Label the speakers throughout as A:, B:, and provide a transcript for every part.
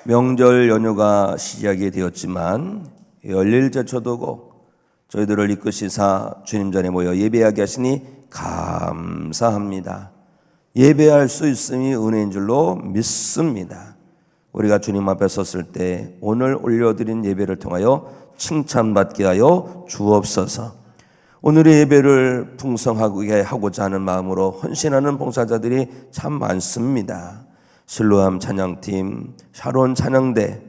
A: 명절 연휴가 시작이 되었지만 열일째 초도고 저희들을 이끄시사 주님 전에 모여 예배하게 하시니 감사합니다. 예배할 수 있음이 은혜인 줄로 믿습니다. 우리가 주님 앞에 섰을 때 오늘 올려드린 예배를 통하여 칭찬받게 하여 주옵소서. 오늘의 예배를 풍성하게 하고자 하는 마음으로 헌신하는 봉사자들이 참 많습니다. 실로암 찬양팀, 샤론 찬양대,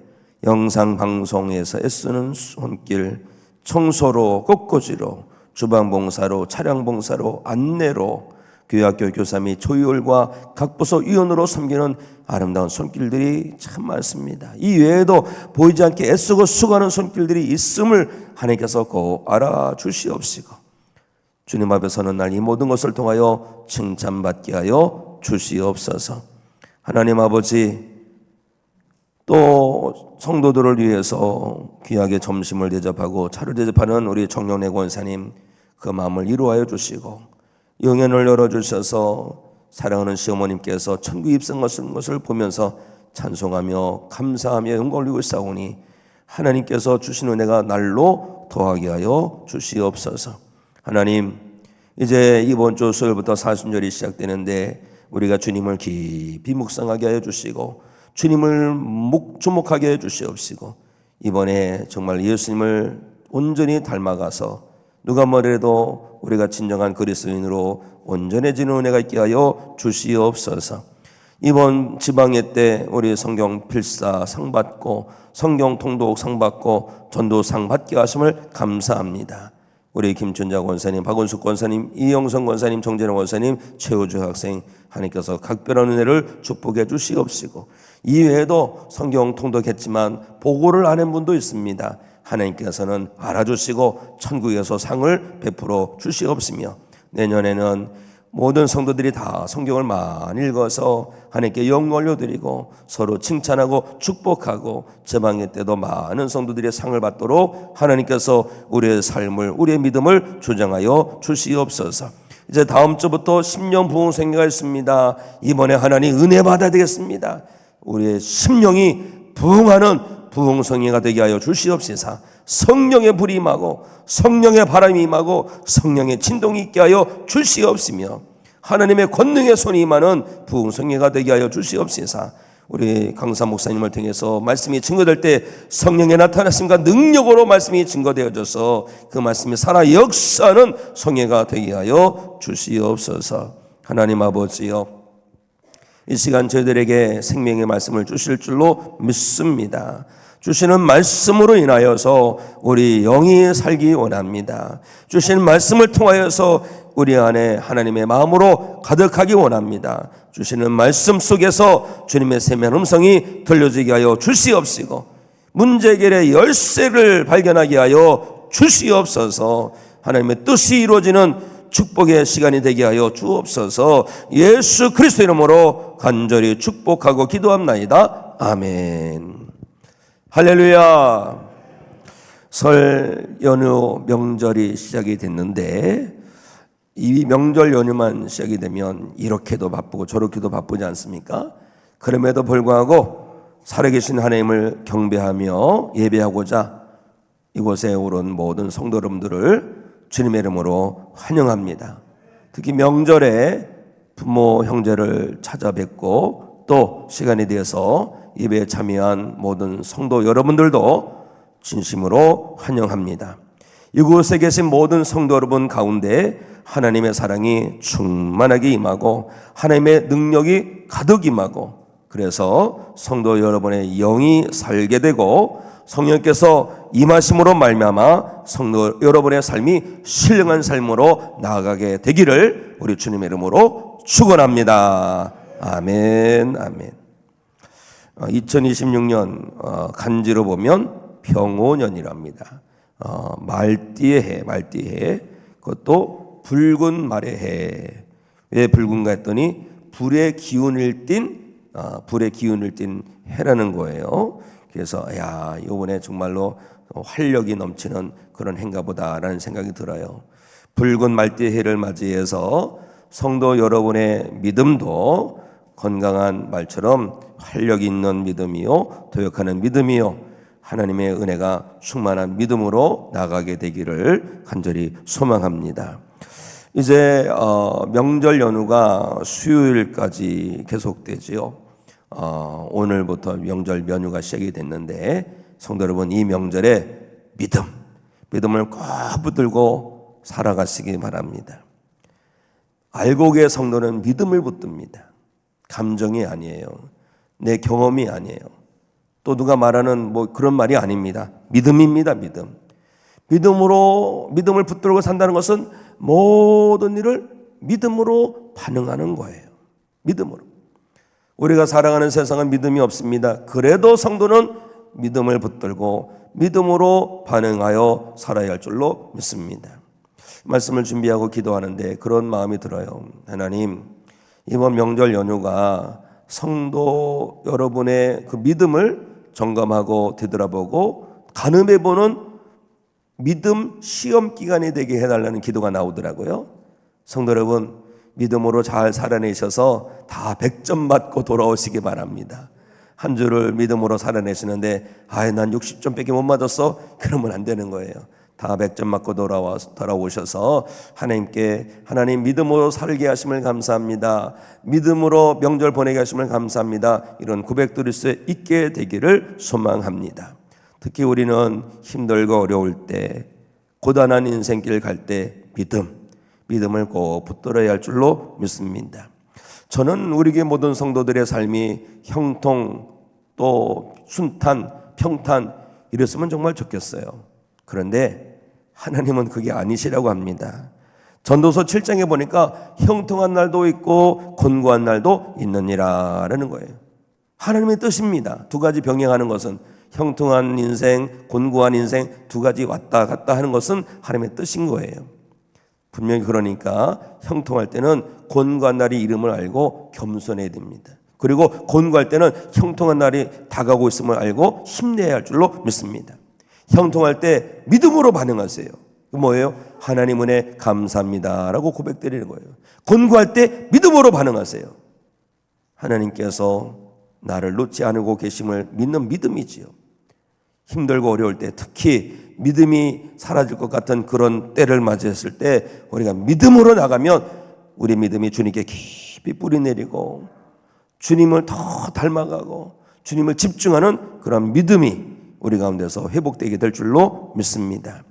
A: 영상방송에서 애쓰는 손길, 청소로, 꽃꽂이로, 주방봉사로, 차량봉사로, 안내로, 교회학교 교사 및 조율과 각 부서 위원으로 섬기는 아름다운 손길들이 참 많습니다. 이 외에도 보이지 않게 애쓰고 수고하는 손길들이 있음을 하나님께서 꼭 알아주시옵시고 주님 앞에 서는 날 이 모든 것을 통하여 칭찬받게 하여 주시옵소서. 하나님 아버지, 또 성도들을 위해서 귀하게 점심을 대접하고 차를 대접하는 우리 정영래 권사님, 그 마음을 이루하여 주시고 영연을 열어주셔서 사랑하는 시어머님께서 천국 입성하신 것을 보면서 찬송하며 감사하며 영광 올리고 있사오니 하나님께서 주신 은혜가 날로 더하게 하여 주시옵소서. 하나님, 이제 이번 주 수요일부터 사순절이 시작되는데 우리가 주님을 깊이 묵상하게 하여 주시고 주님을 주목하게 해 주시옵시고 이번에 정말 예수님을 온전히 닮아가서 누가 뭐래도 우리가 진정한 그리스도인으로 온전해지는 은혜가 있게 하여 주시옵소서. 이번 지방회 때 우리 성경 필사 상 받고 성경 통독 상 받고 전도상 받게 하심을 감사합니다. 우리 김춘자 권사님, 박원숙 권사님, 이영성 권사님, 정재령 권사님, 최우주 학생, 하나님께서 각별한 은혜를 축복해 주시옵시고 이외에도 성경 통독했지만 보고를 안 한 분도 있습니다. 하나님께서는 알아주시고 천국에서 상을 베풀어 주시옵시며 내년에는 모든 성도들이 다 성경을 많이 읽어서 하나님께 영광 올려드리고 서로 칭찬하고 축복하고 제방회 때도 많은 성도들의 상을 받도록 하나님께서 우리의 삶을, 우리의 믿음을 조정하여 주시옵소서. 이제 다음 주부터 10년 부흥생애가 있습니다. 이번에 하나님 은혜 받아야 되겠습니다. 우리의 심령이 부흥하는 부흥생애가 되게 하여 주시옵소서. 성령의 불이 임하고 성령의 바람이 임하고 성령의 진동이 있게 하여 주시옵시며 하나님의 권능의 손이 임하는 부흥생애가 되게 하여 주시옵소서. 우리 강사 목사님을 통해서 말씀이 증거될 때 성령의 나타나심과 능력으로 말씀이 증거되어져서 그 말씀이 살아 역사하는 성회가 되게 하여 주시옵소서. 하나님 아버지여, 이 시간 저희들에게 생명의 말씀을 주실 줄로 믿습니다. 주시는 말씀으로 인하여서 우리 영이 살기 원합니다. 주시는 말씀을 통하여서 우리 안에 하나님의 마음으로 가득하기 원합니다. 주시는 말씀 속에서 주님의 세미한 음성이 들려지게 하여 주시옵시고 문제 해결의 열쇠를 발견하게 하여 주시옵소서. 하나님의 뜻이 이루어지는 축복의 시간이 되게 하여 주옵소서. 예수 그리스도 이름으로 간절히 축복하고 기도합나이다. 아멘. 할렐루야. 설 연휴 명절이 시작이 됐는데 이 명절 연휴만 시작이 되면 이렇게도 바쁘고 저렇게도 바쁘지 않습니까? 그럼에도 불구하고 살아계신 하나님을 경배하며 예배하고자 이곳에 오른 모든 성도 여러분들을 주님의 이름으로 환영합니다. 특히 명절에 부모 형제를 찾아뵙고 또 시간이 되어서 예배에 참여한 모든 성도 여러분들도 진심으로 환영합니다. 이곳에 계신 모든 성도 여러분 가운데 하나님의 사랑이 충만하게 임하고 하나님의 능력이 가득 임하고 그래서 성도 여러분의 영이 살게 되고 성령께서 임하심으로 말미암아 성도 여러분의 삶이 신령한 삶으로 나아가게 되기를 우리 주님의 이름으로 축원합니다. 아멘. 아멘. 2026년 간지로 보면 병오년이랍니다. 말띠의 해, 말띠의 해. 그것도 붉은 말의 해. 왜 붉은가 했더니 불의 기운을 띤 해라는 거예요. 그래서 이번에 정말로 활력이 넘치는 그런 해인가 보다라는 생각이 들어요. 붉은 말띠의 해를 맞이해서 성도 여러분의 믿음도 건강한 말처럼 활력 있는 믿음이요, 도역하는 믿음이요, 하나님의 은혜가 충만한 믿음으로 나가게 되기를 간절히 소망합니다. 이제 명절 연휴가 수요일까지 계속되지요. 오늘부터 명절 연휴가 시작이 됐는데 성도 여러분, 이 명절에 믿음을 꼭 붙들고 살아가시기 바랍니다. 알곡의 성도는 믿음을 붙듭니다. 감정이 아니에요. 내 경험이 아니에요. 또 누가 말하는 그런 말이 아닙니다. 믿음입니다. 믿음을 붙들고 산다는 것은 모든 일을 믿음으로 반응하는 거예요. 믿음으로. 우리가 살아가는 세상은 믿음이 없습니다. 그래도 성도는 믿음을 붙들고 믿음으로 반응하여 살아야 할 줄로 믿습니다. 말씀을 준비하고 기도하는데 그런 마음이 들어요. 하나님, 이번 명절 연휴가 성도 여러분의 그 믿음을 점검하고 되돌아보고 가늠해보는 믿음 시험 기간이 되게 해달라는 기도가 나오더라고요. 성도 여러분, 믿음으로 잘 살아내셔서 다 100점 맞고 돌아오시기 바랍니다. 한 주를 믿음으로 살아내시는데 난 60점밖에 못 맞았어? 그러면 안 되는 거예요. 다 100점 맞고 돌아오셔서 하나님께 하나님 믿음으로 살게 하심을 감사합니다. 믿음으로 명절 보내게 하심을 감사합니다. 이런 고백들일 수 있게 되기를 소망합니다. 특히 우리는 힘들고 어려울 때, 고단한 인생길 갈 때 믿음을 꼭 붙들어야 할 줄로 믿습니다. 저는 우리 교회 모든 성도들의 삶이 형통 또 순탄 평탄 이랬으면 정말 좋겠어요. 그런데 하나님은 그게 아니시라고 합니다. 전도서 7장에 보니까 형통한 날도 있고 곤고한 날도 있느니라라는 거예요. 하나님의 뜻입니다. 두 가지 병행하는 것은, 형통한 인생, 곤고한 인생 두 가지 왔다 갔다 하는 것은 하나님의 뜻인 거예요. 분명히 그러니까 형통할 때는 곤고한 날이 이름을 알고 겸손해야 됩니다. 그리고 곤고할 때는 형통한 날이 다가오고 있음을 알고 힘내야 할 줄로 믿습니다. 형통할 때 믿음으로 반응하세요. 뭐예요? 하나님 은혜 감사합니다 라고 고백드리는 거예요. 곤고할 때 믿음으로 반응하세요. 하나님께서 나를 놓지 않고 계심을 믿는 믿음이지요. 힘들고 어려울 때, 특히 믿음이 사라질 것 같은 그런 때를 맞이했을 때 우리가 믿음으로 나가면 우리 믿음이 주님께 깊이 뿌리내리고 주님을 더 닮아가고 주님을 집중하는 그런 믿음이 우리 가운데서 회복되게 될 줄로 믿습니다.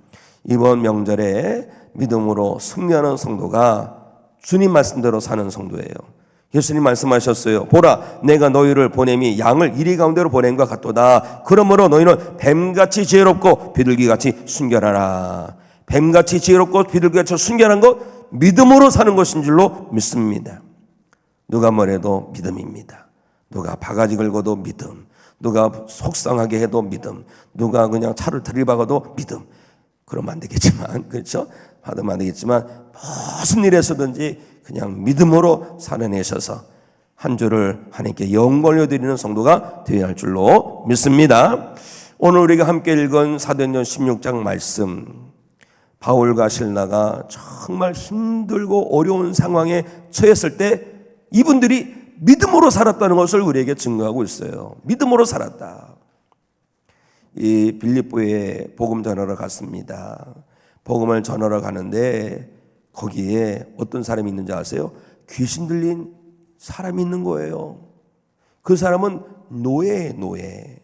A: 이번 명절에 믿음으로 승리하는 성도가 주님 말씀대로 사는 성도예요. 예수님 말씀하셨어요. 보라, 내가 너희를 보냄이 양을 이리 가운데로 보낸 것 같도다. 그러므로 너희는 뱀같이 지혜롭고 비둘기같이 순결하라. 뱀같이 지혜롭고 비둘기같이 순결한 것, 믿음으로 사는 것인 줄로 믿습니다. 누가 뭐래도 믿음입니다. 누가 바가지 긁어도 믿음, 누가 속상하게 해도 믿음, 누가 그냥 차를 들이박아도 믿음. 그러면 안 되겠지만, 그렇죠? 받으면 안 되겠지만 무슨 일에서든지 그냥 믿음으로 살아내셔서 한 주를 하나님께 영광 올려드리는 성도가 되어야 할 줄로 믿습니다. 오늘 우리가 함께 읽은 사도행전 16장 말씀, 바울과 실라가 정말 힘들고 어려운 상황에 처했을 때 이분들이 믿음으로 살았다는 것을 우리에게 증거하고 있어요. 믿음으로 살았다. 이 빌립보에 복음 전하러 갔습니다. 복음을 전하러 가는데 거기에 어떤 사람이 있는지 아세요? 귀신 들린 사람이 있는 거예요. 그 사람은 노예예요, 노예.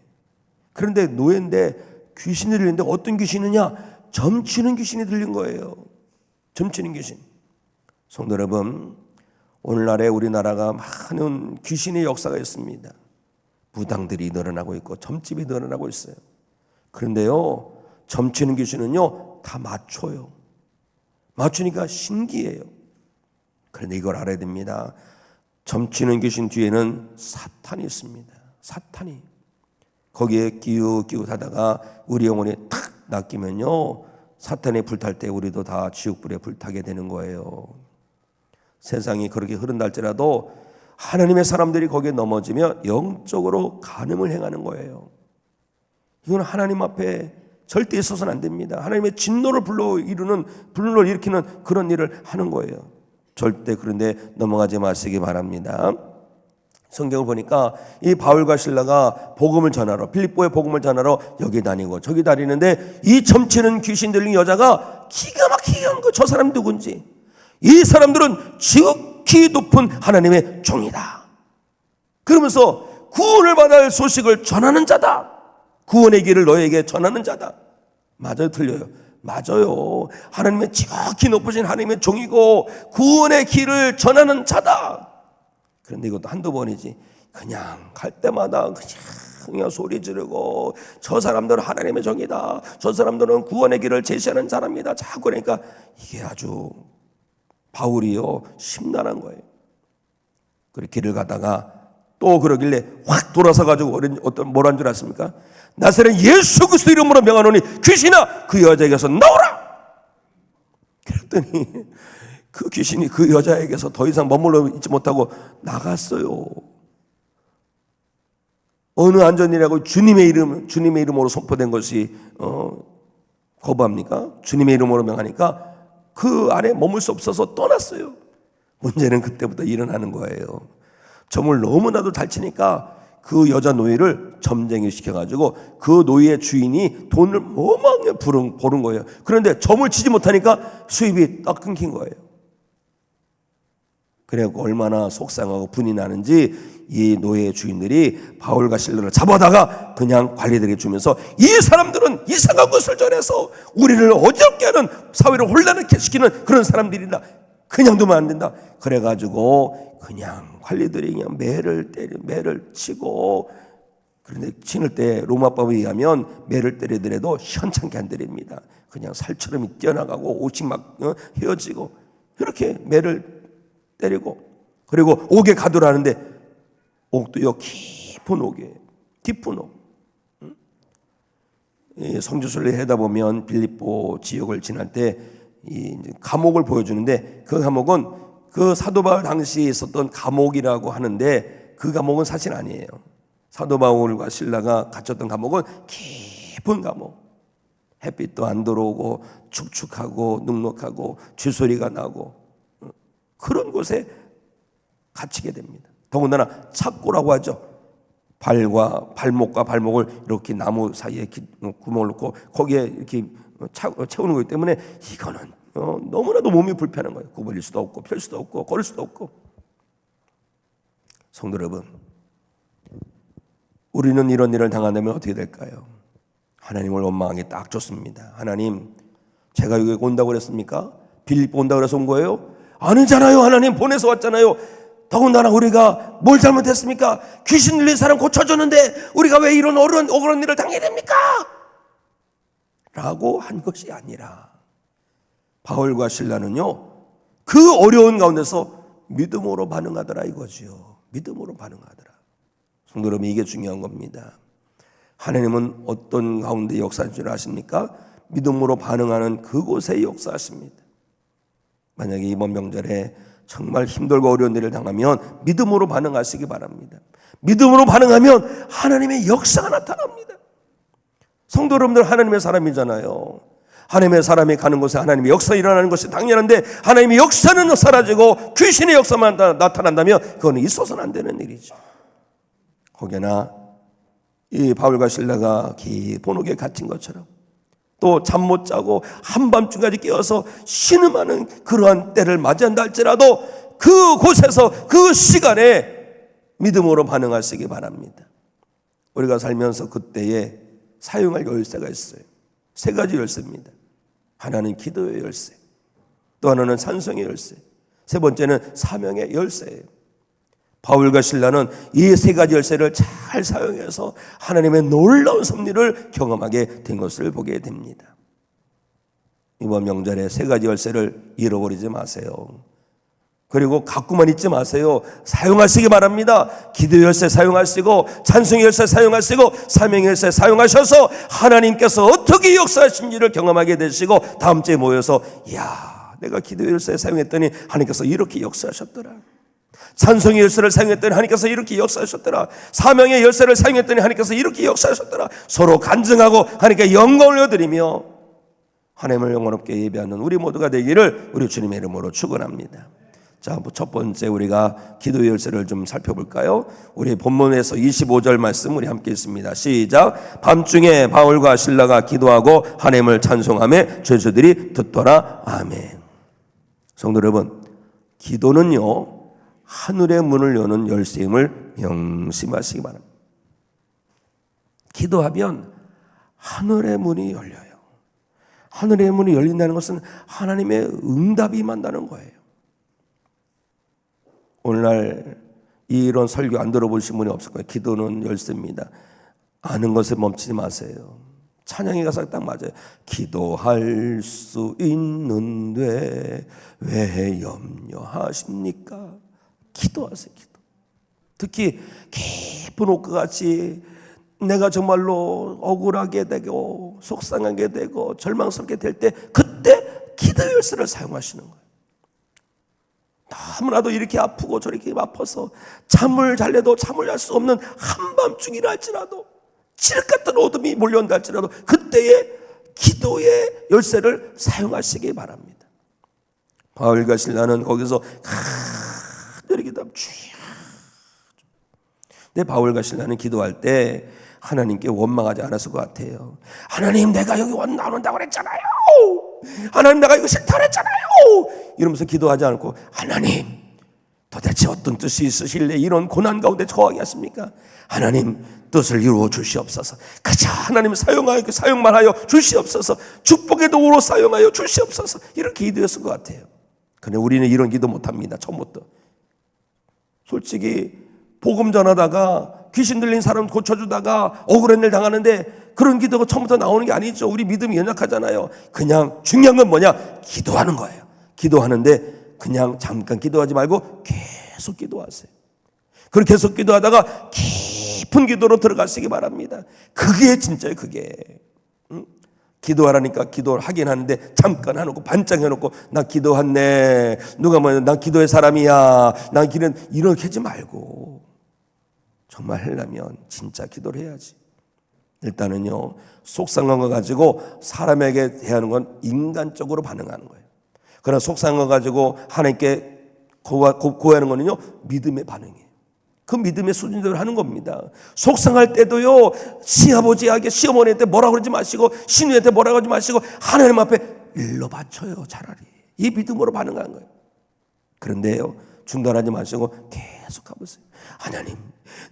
A: 그런데 노예인데 귀신이 들리는데 어떤 귀신이냐? 점치는 귀신이 들린 거예요. 점치는 귀신. 성도 여러분, 오늘날에 우리나라가 많은 귀신의 역사가 있습니다. 무당들이 늘어나고 있고 점집이 늘어나고 있어요. 그런데요, 점치는 귀신은요 다 맞춰요. 맞추니까 신기해요. 그런데 이걸 알아야 됩니다. 점치는 귀신 뒤에는 사탄이 있습니다. 사탄이. 거기에 기웃기웃하다가 우리 영혼이 탁 낚이면요, 사탄이 불탈 때 우리도 다 지옥불에 불타게 되는 거예요. 세상이 그렇게 흐른다 할지라도 하나님의 사람들이 거기에 넘어지면 영적으로 간음을 행하는 거예요. 이건 하나님 앞에 절대 있어서는 안 됩니다. 하나님의 진노를 불러일으키는 그런 일을 하는 거예요. 절대 그런데 넘어가지 마시기 바랍니다. 성경을 보니까 이 바울과 실라가 복음을 전하러, 필립보에 복음을 전하러 여기 다니고 저기 다니는데 이 점치는 귀신 들린 여자가 기가 막히게 한 거. 저 사람이 누군지. 이 사람들은 지극히 높은 하나님의 종이다. 그러면서 구원을 받아야 할 소식을 전하는 자다. 구원의 길을 너에게 전하는 자다. 맞아요, 틀려요? 맞아요. 하나님의 지극히 높으신 하나님의 종이고 구원의 길을 전하는 자다. 그런데 이것도 한두 번이지. 그냥 갈 때마다 그냥 소리 지르고 저 사람들은 하나님의 종이다. 저 사람들은 구원의 길을 제시하는 사람이다. 자꾸 그러니까 이게 아주 바울이요 심란한 거예요. 그리고 길을 가다가 또 그러길래 확 돌아서 가지고 뭐란 줄 아십니까? 나사렛 예수 그리스도 이름으로 명하노니 귀신아 그 여자에게서 나오라. 그랬더니 그 귀신이 그 여자에게서 더 이상 머물러 있지 못하고 나갔어요. 어느 안전이라고 주님의 이름으로 선포된 것이 거부합니까? 주님의 이름으로 명하니까 그 안에 머물 수 없어서 떠났어요. 문제는 그때부터 일어나는 거예요. 점을 너무나도 잘 치니까 그 여자 노예를 점쟁이 시켜가지고 그 노예의 주인이 돈을 어마어마하게 버는 거예요. 그런데 점을 치지 못하니까 수입이 딱 끊긴 거예요. 그래갖고 얼마나 속상하고 분이 나는지 이 노예 주인들이 바울과 실라를 잡아다가 그냥 관리들에게 주면서 이 사람들은 이상한 것을 전해서 우리를 어지럽게 하는, 사회를 혼란하게 시키는 그런 사람들이다. 그냥 두면 안 된다. 그래가지고 그냥 관리들이 그냥 매를 치고, 그런데 치는 때 로마법에 의하면 매를 때리더라도 현찮게 안 때립니다. 그냥 살처럼 뛰어나가고 옷이 막 헤어지고 이렇게 매를 때리고, 그리고 옥에 가두라는데 옥도요 깊은 옥이에요. 깊은 옥. 성지순례 하다 보면 빌립보 지역을 지날 때 이 감옥을 보여주는데, 그 감옥은 그 사도 바울 당시에 있었던 감옥이라고 하는데 그 감옥은 사실 아니에요. 사도 바울과 실라가 갇혔던 감옥은 깊은 감옥. 햇빛도 안 들어오고 축축하고 눅눅하고 쥐소리가 나고 그런 곳에 갇히게 됩니다. 더군다나 착고라고 하죠. 발목과 발목을 이렇게 나무 사이에 구멍을 넣고 거기에 이렇게 채우는 거기 때문에 이거는 너무나도 몸이 불편한 거예요. 구부릴 수도 없고 펼 수도 없고 걸을 수도 없고. 성도 여러분, 우리는 이런 일을 당한다면 어떻게 될까요? 하나님을 원망하기 딱 좋습니다. 하나님, 제가 여기 온다고 그랬습니까? 빌립보 온다고 그래서 온 거예요? 아니잖아요. 하나님 보내서 왔잖아요. 더군다나 우리가 뭘 잘못했습니까? 귀신 들린 사람 고쳐줬는데 우리가 왜 이런 억울한 일을 당해야 됩니까? 라고 한 것이 아니라 바울과 실라는요 그 어려운 가운데서 믿음으로 반응하더라 이거지요. 믿음으로 반응하더라. 성도 여러분, 이게 중요한 겁니다. 하나님은 어떤 가운데 역사하실 줄 아십니까? 믿음으로 반응하는 그곳에 역사하십니다. 만약에 이번 명절에 정말 힘들고 어려운 일을 당하면 믿음으로 반응하시기 바랍니다. 믿음으로 반응하면 하나님의 역사가 나타납니다. 성도 여러분들, 하나님의 사람이잖아요. 하나님의 사람이 가는 곳에 하나님의 역사가 일어나는 것이 당연한데 하나님의 역사는 사라지고 귀신의 역사만 나타난다면 그거는 있어서는 안 되는 일이죠. 혹여나 이 바울과 실라가 깊은 옥에 갇힌 것처럼 또 잠 못 자고 한밤중까지 깨어서 신음하는 그러한 때를 맞이한다 할지라도 그곳에서 그 시간에 믿음으로 반응하시기 바랍니다. 우리가 살면서 그때에 사용할 열쇠가 있어요. 세 가지 열쇠입니다. 하나는 기도의 열쇠, 또 하나는 찬송의 열쇠, 세 번째는 사명의 열쇠예요. 바울과 실라는 이 세 가지 열쇠를 잘 사용해서 하나님의 놀라운 섭리를 경험하게 된 것을 보게 됩니다. 이번 명절에 세 가지 열쇠를 잃어버리지 마세요. 그리고 갖고만 있지 마세요. 사용하시기 바랍니다. 기도 열쇠 사용하시고 찬송의 열쇠 사용하시고 사명의 열쇠 사용하셔서 하나님께서 어떻게 역사하신지를 경험하게 되시고 다음 주에 모여서 이야, 내가 기도 열쇠 사용했더니 하나님께서 이렇게 역사하셨더라. 찬송의 열쇠를 사용했더니 하나님께서 이렇게 역사하셨더라. 사명의 열쇠를 사용했더니 하나님께서 이렇게 역사하셨더라. 서로 간증하고 하나님께 영광을 올려드리며 하나님을 영원롭게 예배하는 우리 모두가 되기를 우리 주님의 이름으로 축원합니다. 자, 첫 번째 우리가 기도 열쇠를 좀 살펴볼까요? 우리 본문에서 25절 말씀 우리 함께 읽습니다. 시작. 밤중에 바울과 실라가 기도하고 하나님을 찬송하며 죄수들이 듣더라. 아멘. 성도 여러분, 기도는요 하늘의 문을 여는 열쇠임을 명심하시기 바랍니다. 기도하면 하늘의 문이 열려요. 하늘의 문이 열린다는 것은 하나님의 응답이 임한다는 거예요. 오늘날 이런 설교 안 들어보신 분이 없을 거예요. 기도는 열쇠입니다. 아는 것에 멈추지 마세요. 찬양의 가사가 딱 맞아요. 기도할 수 있는데 왜 염려하십니까? 기도하세요. 기도. 특히 깊은 옥과 같이 내가 정말로 억울하게 되고 속상하게 되고 절망스럽게 될 때 그때 기도 열쇠를 사용하시는 거예요. 너무나도 이렇게 아프고 저렇게 아파서 잠을 잘래도 잠을 잘 수 없는 한밤중이라 할지라도 칠흑 같은 어둠이 몰려온다 할지라도 그때의 기도의 열쇠를 사용하시기 바랍니다. 바울과 실라는 거기서 간절히 기도하면 주여. 근데 바울과 실라는 기도할 때 하나님께 원망하지 않았을 것 같아요. 하나님, 내가 여기 나온다고 그랬잖아요. 하나님, 내가 이거 싫다고 그랬잖아요. 이러면서 기도하지 않고, 하나님 도대체 어떤 뜻이 있으실래 이런 고난 가운데 처하게 하십니까? 하나님 뜻을 이루어 주시옵소서. 그저 하나님 사용만 하여 주시옵소서. 축복의 도구로 사용하여 주시옵소서. 이렇게 기도했을 것 같아요. 근데 우리는 이런 기도 못합니다. 처음부터. 솔직히 복음 전하다가 귀신 들린 사람 고쳐주다가 억울한 일 당하는데 그런 기도가 처음부터 나오는 게 아니죠. 우리 믿음이 연약하잖아요. 그냥 중요한 건 뭐냐? 기도하는 거예요. 기도하는데 그냥 잠깐 기도하지 말고 계속 기도하세요. 그렇게 계속 기도하다가 깊은 기도로 들어가시기 바랍니다. 그게 진짜예요. 그게. 기도하라니까 기도를 하긴 하는데 잠깐 해놓고 반짝 해놓고 나 기도했네. 누가 뭐냐? 나 기도의 사람이야. 난 기는 이렇게 하지 말고 정말 하려면 진짜 기도를 해야지. 일단은요 속상한 거 가지고 사람에게 대하는 건 인간적으로 반응하는 거예요. 그러나 속상한 거 가지고 하나님께 고하는 거는요 믿음의 반응이에요. 그 믿음의 수준대로 하는 겁니다. 속상할 때도요 시아버지에게 시어머니한테 뭐라고 그러지 마시고 신우한테 뭐라고 하지 마시고 하나님 앞에 일러 바쳐요. 차라리 이 믿음으로 반응하는 거예요. 그런데요 중단하지 마시고 계속 가보세요. 하나님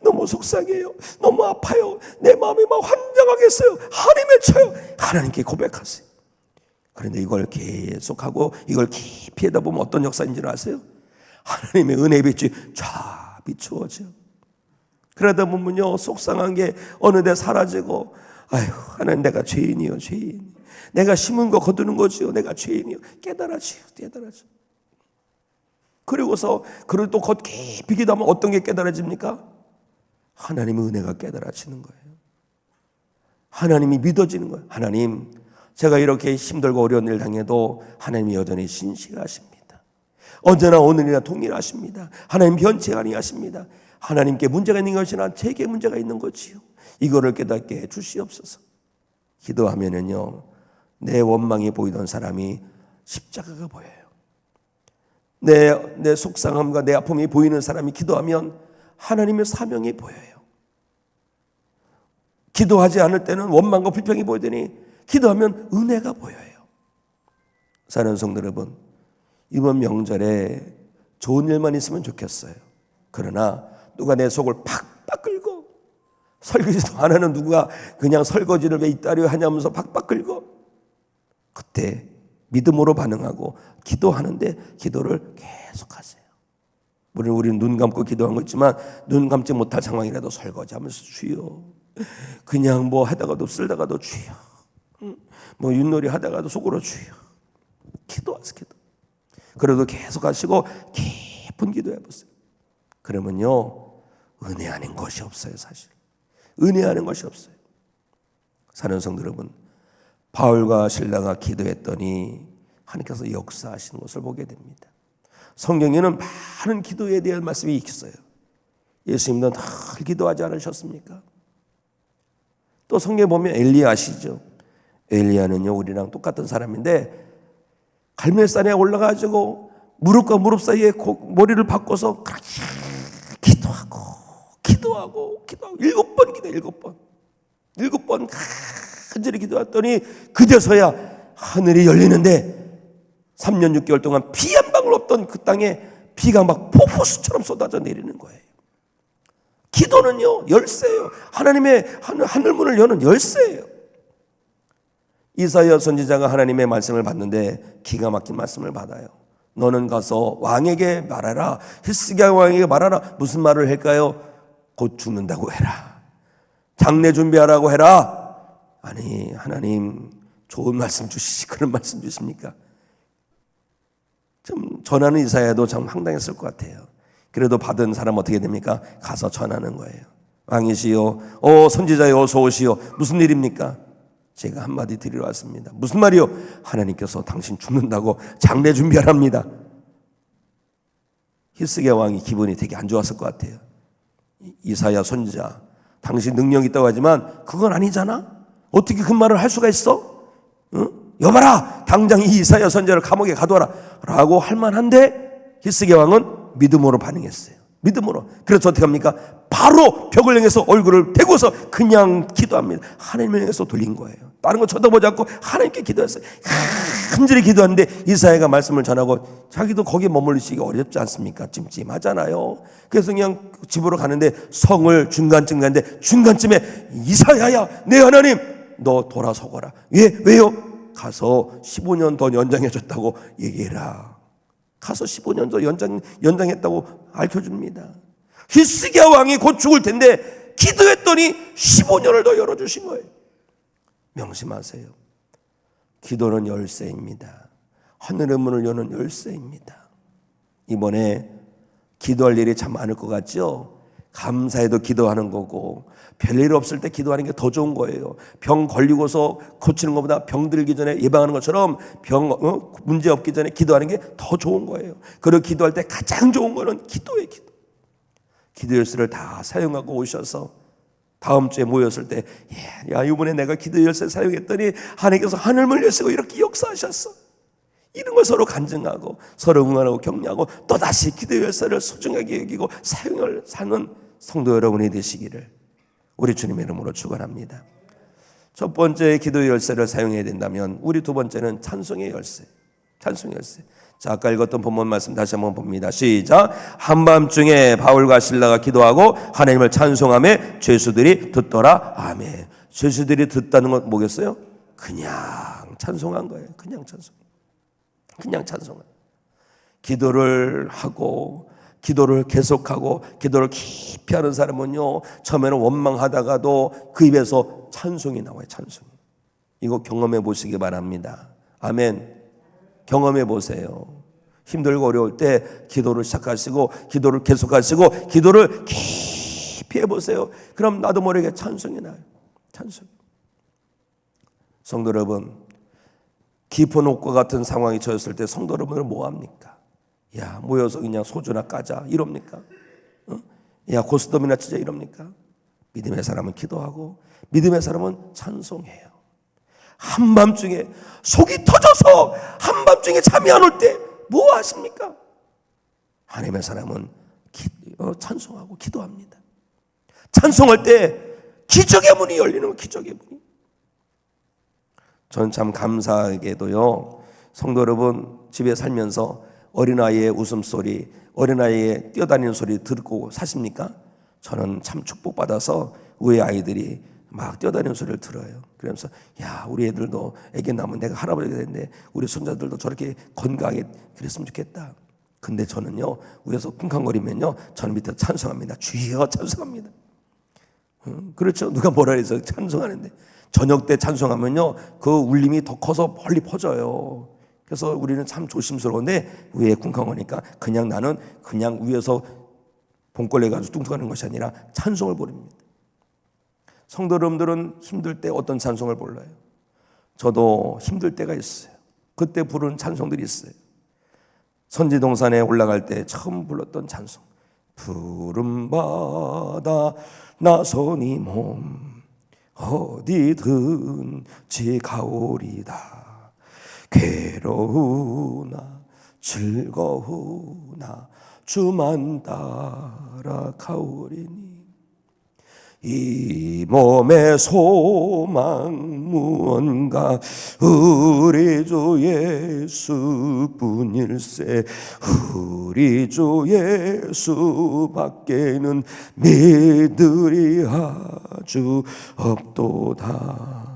A: 너무 속상해요. 너무 아파요. 내 마음이 막 환장하겠어요. 하나님의 쳐요. 하나님께 고백하세요. 그런데 이걸 계속하고 이걸 깊이 하다 보면 어떤 역사인지 아세요? 하나님의 은혜의 빛이 쫙 비추어져요. 그러다 보면요 속상한 게 어느 데 사라지고 아이고 하나님 내가 죄인이요 죄인. 내가 심은 거 거두는 거지요. 내가 죄인이요. 깨달아지요. 그리고서 그걸 또 곧 깊이 기도하면 어떤 게 깨달아집니까? 하나님의 은혜가 깨달아지는 거예요. 하나님이 믿어지는 거예요. 하나님 제가 이렇게 힘들고 어려운 일 당해도 하나님이 여전히 신실하십니다. 언제나 오늘이나 동일하십니다. 하나님 변치 아니하십니다. 하나님께 문제가 있는 것이 아니라 제게 문제가 있는 거지요. 이거를 깨닫게 해 주시옵소서. 기도하면은요 내 원망이 보이던 사람이 십자가가 보여요. 내 속상함과 내 아픔이 보이는 사람이 기도하면 하나님의 사명이 보여요. 기도하지 않을 때는 원망과 불평이 보이더니 기도하면 은혜가 보여요. 사랑하는 성도 여러분, 이번 명절에 좋은 일만 있으면 좋겠어요. 그러나 누가 내 속을 팍팍 긁고 설거지도 안 하는 누가 그냥 설거지를 왜 이따위로 하냐면서 팍팍 긁고 그때 믿음으로 반응하고 기도하는데 기도를 계속하세요. 물론 우리는 눈 감고 기도한 거 있지만 눈 감지 못할 상황이라도 설거지하면서 주여 그냥 뭐 하다가도 쓸다가도 주여 뭐 윷놀이 하다가도 속으로 주여 기도하세요. 기도. 그래도 계속 하시고 깊은 기도해 보세요. 그러면요 은혜 아닌 것이 없어요. 사실 은혜 아닌 것이 없어요. 사는 성도 여러분, 바울과 실라가 기도했더니 하나님께서 역사하시는 것을 보게 됩니다. 성경에는 많은 기도에 대한 말씀이 있어요. 예수님도 늘 기도하지 않으셨습니까? 또 성경에 보면 엘리야 아시죠? 엘리야는요 우리랑 똑같은 사람인데 갈멜산에 올라가지고 무릎과 무릎 사이에 머리를 바꿔서 그렇게 기도하고 7번 기도 7번 간절히 기도했더니 그제서야 하늘이 열리는데 3년 6개월 동안 비 한 방울 없던 그 땅에 비가 막 폭포수처럼 쏟아져 내리는 거예요. 기도는요 열쇠예요. 하나님의 하늘문을 여는 열쇠예요. 이사야 선지자가 하나님의 말씀을 받는데 기가 막힌 말씀을 받아요. 너는 가서 왕에게 말하라. 히스기야 왕에게 말하라. 무슨 말을 할까요? 곧 죽는다고 해라. 장례 준비하라고 해라. 아니 하나님 좋은 말씀 주시지 그런 말씀 주십니까? 좀 전하는 이사야도 참 황당했을 것 같아요. 그래도 받은 사람 어떻게 됩니까? 가서 전하는 거예요. 왕이시여, 선지자여 어서 오시오. 무슨 일입니까? 제가 한마디 드리러 왔습니다. 무슨 말이요? 하나님께서 당신 죽는다고 장례 준비하랍니다. 히스기야 왕이 기분이 되게 안 좋았을 것 같아요. 이사야 선지자, 당신 능력이 있다고 하지만 그건 아니잖아. 어떻게 그 말을 할 수가 있어? 응? 여봐라, 당장 이 이사야 선지자를 감옥에 가둬라 라고 할 만한데 히스기야 왕은 믿음으로 반응했어요. 믿음으로. 그래서 어떻게 합니까? 바로 벽을 향해서 얼굴을 대고서 그냥 기도합니다. 하나님을 향해서 돌린 거예요. 다른 거 쳐다보지 않고 하나님께 기도했어요. 간절히 기도하는데 이사야가 말씀을 전하고 자기도 거기에 머물리시기 어렵지 않습니까? 찜찜하잖아요. 그래서 그냥 집으로 가는데 성을 중간쯤 가는데 중간쯤에 이사야야 내 하나님 너 돌아서거라. 왜요? 가서 15년 더 연장해줬다고 얘기해라. 가서 15년 더 연장했다고 알려줍니다. 히스기야 왕이 곧 죽을 텐데 기도했더니 15년을 더 열어주신 거예요. 명심하세요. 기도는 열쇠입니다. 하늘의 문을 여는 열쇠입니다. 이번에 기도할 일이 참 많을 것 같죠? 감사해도 기도하는 거고 별일 없을 때 기도하는 게 더 좋은 거예요. 병 걸리고서 고치는 것보다 병 들기 전에 예방하는 것처럼 문제 없기 전에 기도하는 게 더 좋은 거예요. 그리고 기도할 때 가장 좋은 거는 기도예요. 기도 열쇠를 다 사용하고 오셔서 다음 주에 모였을 때 야 이번에 내가 기도 열쇠 사용했더니 하나님께서 하늘문 열쇠고 이렇게 역사하셨어. 이런 걸 서로 간증하고 서로 응원하고 격려하고 또다시 기도 열쇠를 소중하게 여기고 사용을 사는 성도 여러분이 되시기를 우리 주님의 이름으로 축원합니다. 첫 번째 기도 열쇠를 사용해야 된다면 우리 두 번째는 찬송의 열쇠. 찬송의 열쇠. 자, 아까 읽었던 본문 말씀 다시 한번 봅니다. 시작. 한밤중에 바울과 실라가 기도하고 하나님을 찬송하며 죄수들이 듣더라. 아멘. 죄수들이 듣다는 건 뭐겠어요? 그냥 찬송한 거예요. 그냥 찬송. 기도를 하고 기도를 계속하고 기도를 깊이 하는 사람은요 처음에는 원망하다가도 그 입에서 찬송이 나와요. 찬송이. 이거 경험해 보시기 바랍니다. 아멘. 경험해 보세요. 힘들고 어려울 때 기도를 시작하시고 기도를 계속하시고 기도를 깊이 해보세요. 그럼 나도 모르게 찬송이 나요. 찬송. 성도 여러분, 깊은 옥과 같은 상황이 처했을 때 성도 여러분은 뭐합니까? 야 모여서 그냥 소주나 까자 이럽니까? 야 고스톱이나 치자 이럽니까? 믿음의 사람은 기도하고 믿음의 사람은 찬송해요. 한밤중에 속이 터져서 한밤중에 잠이 안 올 때 뭐 하십니까? 하나님의 사람은 찬송하고 기도합니다. 찬송할 때 기적의 문이 열리는 거예요. 기적의 문이. 저는 참 감사하게도요 성도 여러분 집에 살면서 어린아이의 웃음소리, 어린아이의 뛰어다니는 소리 듣고 사십니까? 저는 참 축복받아서 우리 아이들이 막 뛰어다니는 소리를 들어요. 그러면서 야 우리 애들도 애기 낳으면 내가 할아버지가 됐는데 우리 손자들도 저렇게 건강하게 그랬으면 좋겠다. 근데 저는요 위에서 쿵쾅거리면요 저는 밑에서 찬송합니다. 주여 찬송합니다. 그렇죠. 누가 뭐라 해서 찬송하는데 저녁 때 찬송하면요 그 울림이 더 커서 멀리 퍼져요. 그래서 우리는 참 조심스러운데 위에 쿵쾅거리니까 그냥 나는 그냥 위에서 봉골레 가지고 뚱뚱하는 것이 아니라 찬송을 부릅니다. 성도 여러분들은 힘들 때 어떤 찬송을 불러요? 저도 힘들 때가 있어요. 그때 부르는 찬송들이 있어요. 선지동산에 올라갈 때 처음 불렀던 찬송. 푸른 바다 나서니 몸 어디든지 가오리다. 괴로우나 즐거우나 주만 따라가오리니 이 몸의 소망 무언가 우리 주 예수뿐일세 우리 주 예수밖에는 믿으리 아주 없도다.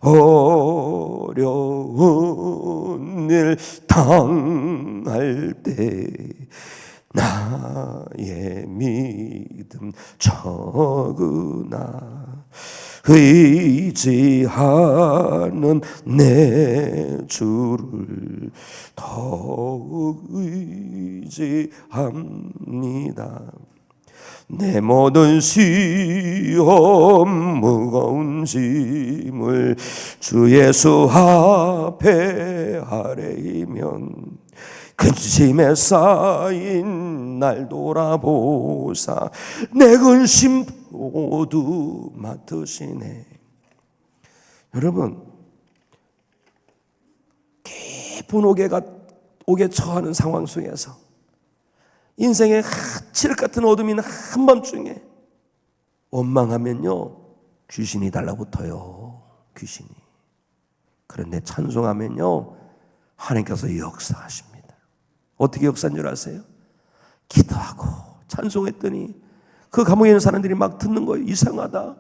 A: 어려운 일 당할 때 나의 믿음 적으나 의지하는 내 주를 더욱 의지합니다. 내 모든 시험 무거운 짐을 주 예수 앞에 아뢰이면 근심에 쌓인 날 돌아보사 내 근심 모두 맡으시네. 여러분, 깊은 옥에 처하는 상황 속에서 인생의 칠흑 같은 어둠이 있는 한밤중에 원망하면요 귀신이 달라붙어요. 귀신이. 그런데 찬송하면요 하나님께서 역사하십니다. 어떻게 역사한 줄 아세요? 기도하고 찬송했더니 그 감옥에 있는 사람들이 막 듣는 거예요. 이상하다,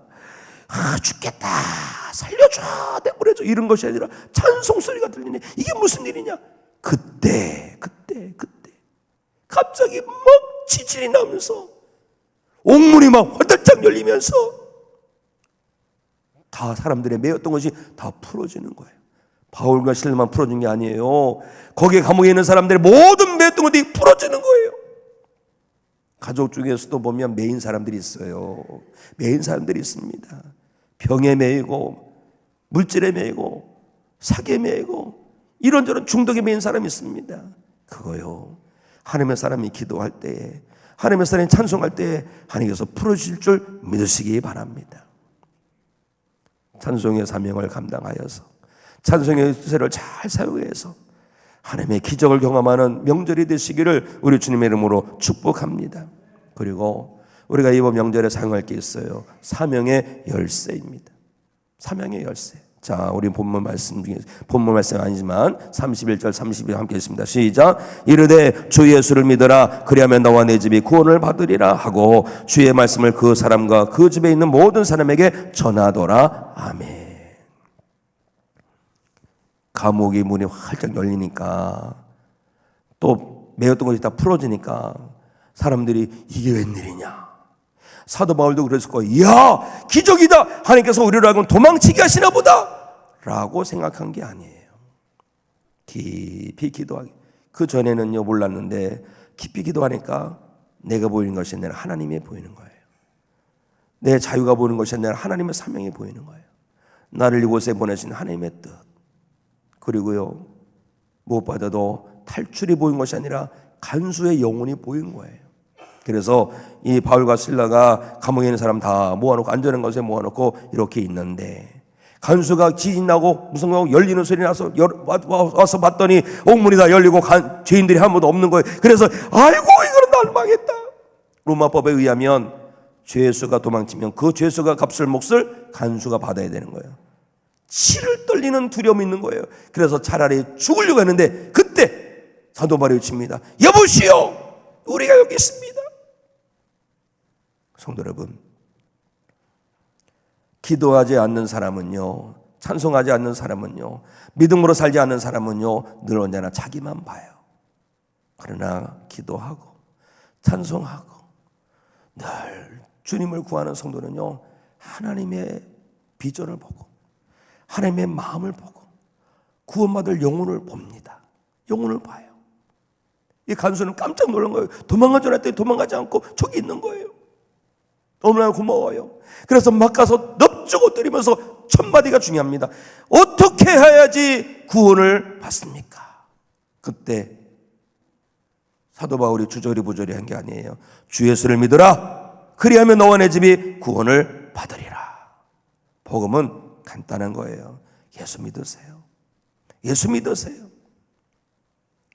A: 죽겠다, 살려줘, 내보내줘, 이런 것이 아니라 찬송 소리가 들리네. 이게 무슨 일이냐? 그때 갑자기 막 지진이 나면서 옥문이 막 화들짝 열리면서 다 사람들의 매였던 것이 다 풀어지는 거예요. 바울과 실라만 풀어진 게 아니에요. 거기에 감옥에 있는 사람들의 모든 매였던 것들이 풀어지는 거예요. 가족 중에서도 보면 매인 사람들이 있어요. 매인 사람들이 있습니다. 병에 매이고 물질에 매이고 사기에 매이고 이런저런 중독에 매인 사람이 있습니다. 그거요, 하나님의 사람이 기도할 때에, 하나님의 사람이 찬송할 때에 하나님께서 풀어주실 줄 믿으시기 바랍니다. 찬송의 사명을 감당하여서 찬송의 세를 잘 사용해서 하나님의 기적을 경험하는 명절이 되시기를 우리 주님의 이름으로 축복합니다. 그리고 우리가 이번 명절에 사용할 게 있어요. 사명의 열쇠입니다. 사명의 열쇠. 자, 우리 본문 말씀 중에, 본문 말씀 아니지만 31절 32절 함께 읽습니다. 시작. 이르되 주 예수를 믿어라, 그리하면 너와 내 집이 구원을 받으리라 하고 주의 말씀을 그 사람과 그 집에 있는 모든 사람에게 전하더라. 아멘. 감옥의 문이 활짝 열리니까, 또 매였던 것이 다 풀어지니까 사람들이 이게 웬일이냐. 사도 바울도 그랬을 거예요. 이야, 기적이다, 하나님께서 우리를 하여금 도망치게 하시나 보다 라고 생각한 게 아니에요. 깊이 기도하기. 그 전에는요 몰랐는데 깊이 기도하니까 내가 보이는 것이 아니라 하나님이 보이는 거예요. 내 자유가 보이는 것이 아니라 하나님의 사명이 보이는 거예요. 나를 이곳에 보내신 하나님의 뜻. 그리고요, 무엇보다도 탈출이 보인 것이 아니라 간수의 영혼이 보인 거예요. 그래서 이 바울과 실라가 감옥에 있는 사람 다 모아놓고, 안전한 곳에 모아놓고 이렇게 있는데, 간수가 지진 나고 무슨 거 열리는 소리 나서 와서 봤더니 옥문이 다 열리고 죄인들이 한 번도 없는 거예요. 그래서 아이고 이거는 날 망했다. 로마법에 의하면 죄수가 도망치면 그 죄수가 값을 몫을 간수가 받아야 되는 거예요. 치를 떨리는 두려움이 있는 거예요. 그래서 차라리 죽으려고 했는데 그때 사도 바울이 외칩니다. 여보시오, 우리가 여기 있습니다. 성도 여러분, 기도하지 않는 사람은요, 찬송하지 않는 사람은요, 믿음으로 살지 않는 사람은요, 늘 언제나 자기만 봐요. 그러나 기도하고 찬송하고 늘 주님을 구하는 성도는요, 하나님의 비전을 보고 하나님의 마음을 보고 구원받을 영혼을 봅니다. 영혼을 봐요. 이 간수는 깜짝 놀란 거예요. 도망가지 않았더니 도망가지 않고 저기 있는 거예요. 너무나 고마워요. 그래서 막 가서 넙죽 엎드리면서 첫 마디가 중요합니다. 어떻게 해야지 구원을 받습니까? 그때 사도 바울이 주저리 부저리 한 게 아니에요. 주 예수를 믿어라, 그리하면 너와 내 집이 구원을 받으리라. 복음은 간단한 거예요. 예수 믿으세요. 예수 믿으세요.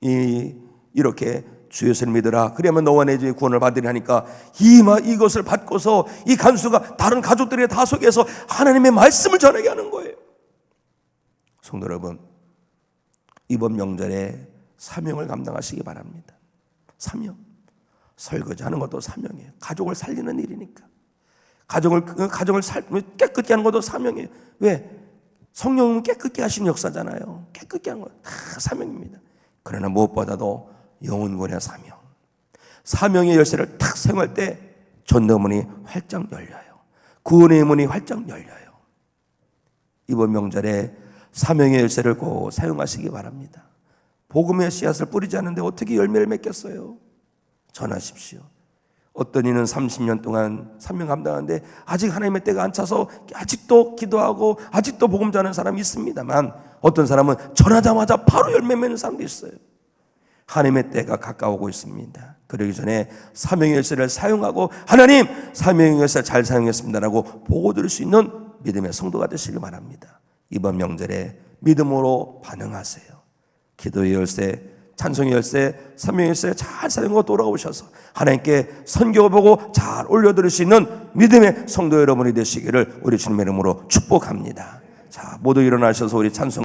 A: 이렇게 주 예수를 믿으라, 그러면 너와 내 집이 구원을 받으리 하니까 이것을 받고서 이 간수가 다른 가족들의 다 속에서 하나님의 말씀을 전하게 하는 거예요. 성도 여러분, 이번 명절에 사명을 감당하시기 바랍니다. 사명. 설거지하는 것도 사명이에요. 가족을 살리는 일이니까. 가정을 깨끗게 하는 것도 사명이에요. 왜? 성령은 깨끗게 하시는 역사잖아요. 깨끗게 하는 것 다 사명입니다. 그러나 무엇보다도 영혼구원의 사명. 사명의 열쇠를 탁 사용할 때 전도문이 활짝 열려요. 구원의 문이 활짝 열려요. 이번 명절에 사명의 열쇠를 꼭 사용하시기 바랍니다. 복음의 씨앗을 뿌리지 않는데 어떻게 열매를 맺겠어요? 전하십시오. 어떤 이는 30년 동안 사명 감당하는데 아직 하나님의 때가 안 차서 아직도 기도하고 아직도 복음 전하는 사람이 있습니다만, 어떤 사람은 전하자마자 바로 열매 맺는 사람도 있어요. 하나님의 때가 가까우고 있습니다. 그러기 전에 사명의 열쇠를 사용하고 하나님 사명의 열쇠를 잘 사용했습니다라고 보고 드릴 수 있는 믿음의 성도가 되시길 바랍니다. 이번 명절에 믿음으로 반응하세요. 기도의 열쇠, 찬송의 열쇠, 사명의 열쇠 잘 사용하고 돌아오셔서 하나님께 선교보고 잘 올려드릴 수 있는 믿음의 성도 여러분이 되시기를 우리 주님의 이름으로 축복합니다. 자, 모두 일어나셔서 우리 찬송